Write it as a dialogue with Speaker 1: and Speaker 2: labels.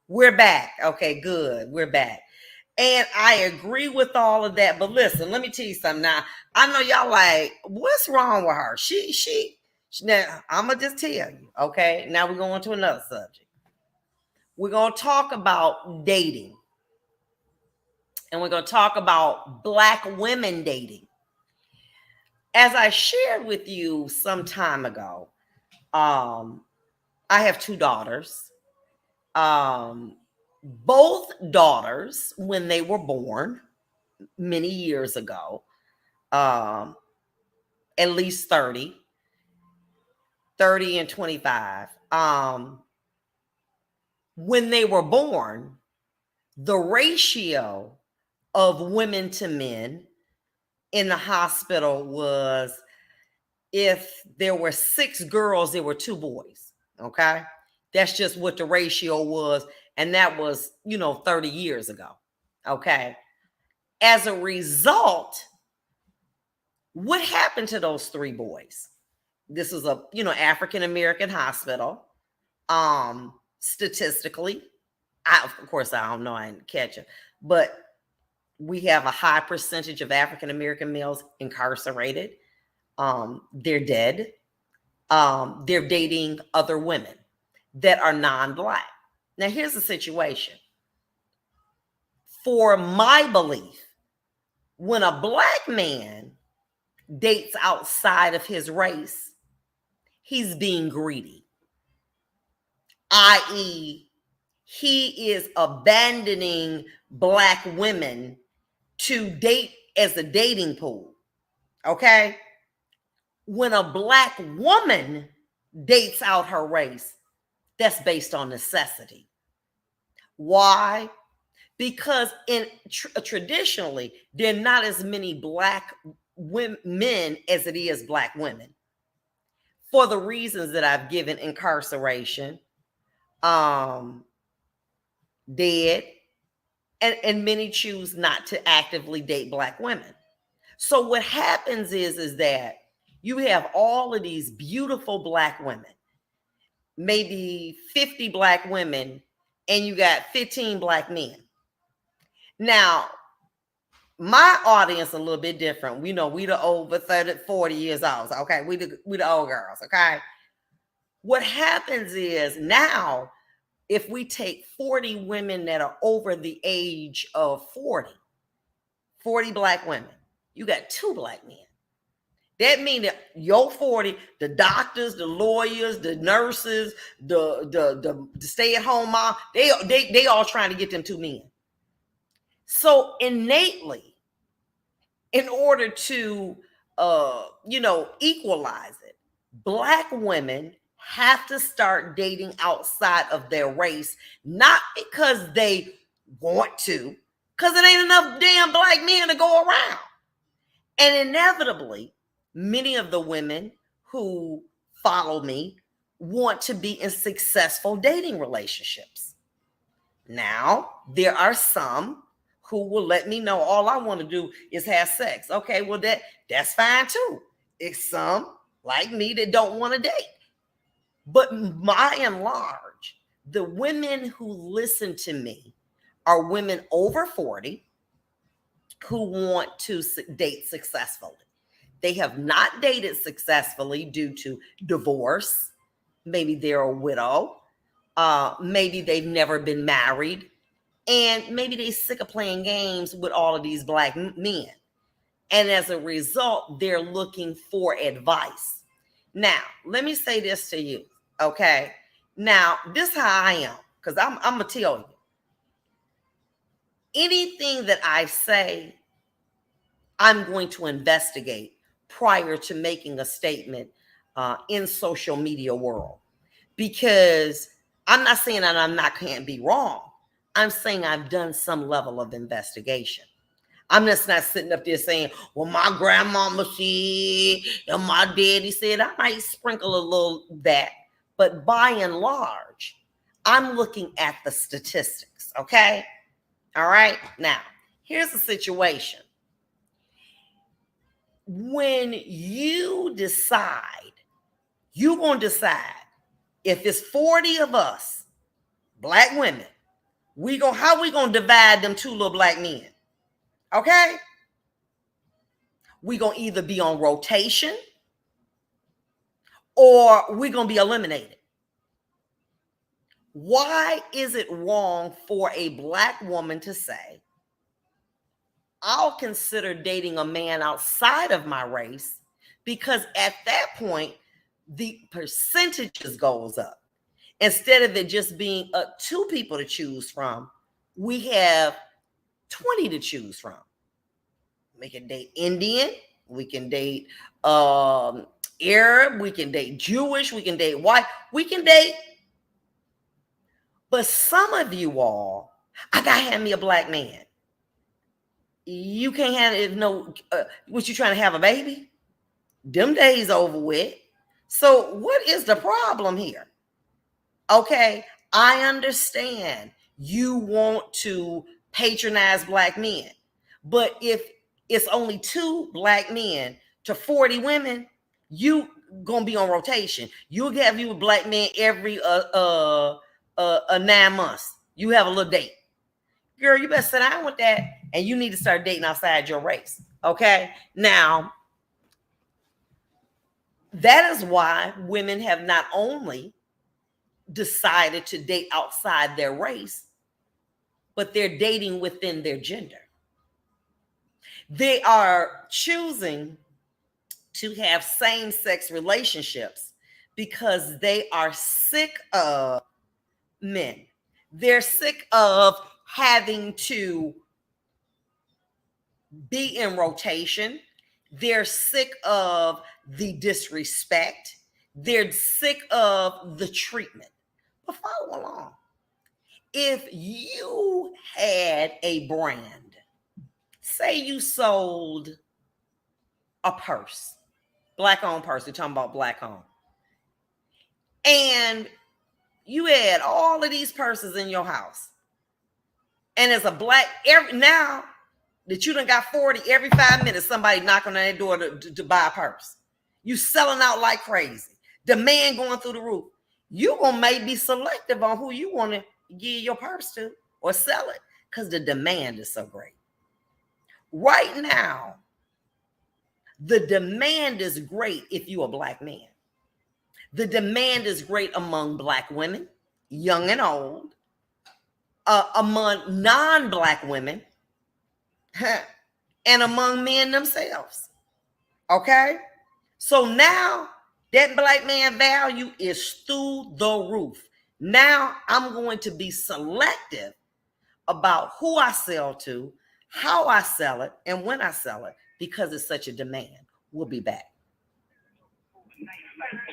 Speaker 1: We're back. Okay, good. We're back. And I agree with all of that. But listen, let me tell you something. Now, I know y'all like, what's wrong with her? Now, I'm going to just tell you. Okay. Now we're going to another subject. We're going to talk about dating. And we're going to talk about Black women dating. As I shared with you some time ago, I have two daughters. Both daughters, when they were born many years ago, at least 30 and 25. When they were born, the ratio of women to men in the hospital was, if there were 6 girls, there were 2 boys. Okay. That's just what the ratio was. And that was, 30 years ago. Okay. As a result, what happened to those 3 boys? This is a, African American hospital. Statistically, of course, I don't know, I didn't catch it, but we have a high percentage of African American males incarcerated. They're dead. They're dating other women that are non-Black. Now, here's the situation. For my belief, when a Black man dates outside of his race, he's being greedy, i.e., he is abandoning Black women to date as a dating pool. Okay? When a Black woman dates out her race, that's based on necessity. Why? Because traditionally, there are not as many Black men as it is Black women. For the reasons that I've given: incarceration, dead, and many choose not to actively date Black women. So what happens is that you have all of these beautiful Black women, maybe 50 Black women, and you got 15 Black men. Now, my audience a little bit different. We know we the over 30, 40 years old. Okay, we the old girls. Okay. What happens is now, if we take 40 women that are over the age of 40 Black women, you got 2 Black men. That means that your 40, the doctors, the lawyers, the nurses, the stay-at-home mom, they all trying to get them 2 men. So innately, in order to equalize it, Black women have to start dating outside of their race, not because they want to, because it ain't enough damn Black men to go around. And inevitably, many of the women who follow me want to be in successful dating relationships. Now, there are some who will let me know all I want to do is have sex. Okay, well, that's fine too. It's some like me that don't want to date. But by and large, the women who listen to me are women over 40 who want to date successfully. They have not dated successfully due to divorce. Maybe they're a widow. Maybe they've never been married. And maybe they're sick of playing games with all of these Black men. And as a result, they're looking for advice. Now, let me say this to you, okay? Now, this is how I am, because I'm going to tell you. Anything that I say, I'm going to investigate prior to making a statement in social media world. Because I'm not saying that can't be wrong. I'm saying I've done some level of investigation. I'm just not sitting up there saying, well, my grandmama said, and my daddy said. I might sprinkle a little that. But by and large, I'm looking at the statistics, okay? All right? Now, here's the situation. When you decide, you're going to decide if it's 40 of us, Black women, How we gonna divide them two little black men? Okay? We gonna either be on rotation or we gonna be eliminated. Why is it wrong for a black woman to say, I'll consider dating a man outside of my race, because at that point, the percentages goes up. Instead of it just being 2 people to choose from, we have 20 to choose from. We can date Indian, we can date Arab, we can date Jewish, we can date white, we can date. But some of you all, I gotta have me a black man. You can't have it. No, what you trying to have a baby? Them days over with. So what is the problem here? Okay, I understand you want to patronize black men, but if it's only 2 black men to 40 women, you gonna be on rotation. You'll have you a black man every 9 months. You have a little date. Girl, you better sit down with that, and you need to start dating outside your race. Okay, now that is why women have not only decided to date outside their race, but they're dating within their gender. They are choosing to have same-sex relationships because they are sick of men. They're sick of having to be in rotation. They're sick of the disrespect. They're sick of the treatment. But follow along. If you had a brand, say you sold a purse, black-owned purse, we're talking about black-owned, and you had all of these purses in your house, and as a black, now that you done got 40, every 5 minutes, somebody knocking on that door to buy a purse. You selling out like crazy. Demand going through the roof. You gonna maybe be selective on who you want to give your purse to or sell it, because the demand is so great. Right now, the demand is great if you're a black man. The demand is great among black women, young and old, among non-black women, and among men themselves. Okay? So now that black man value is through the roof. Now I'm going to be selective about who I sell to, how I sell it, and when I sell it, because it's such a demand. We'll be back.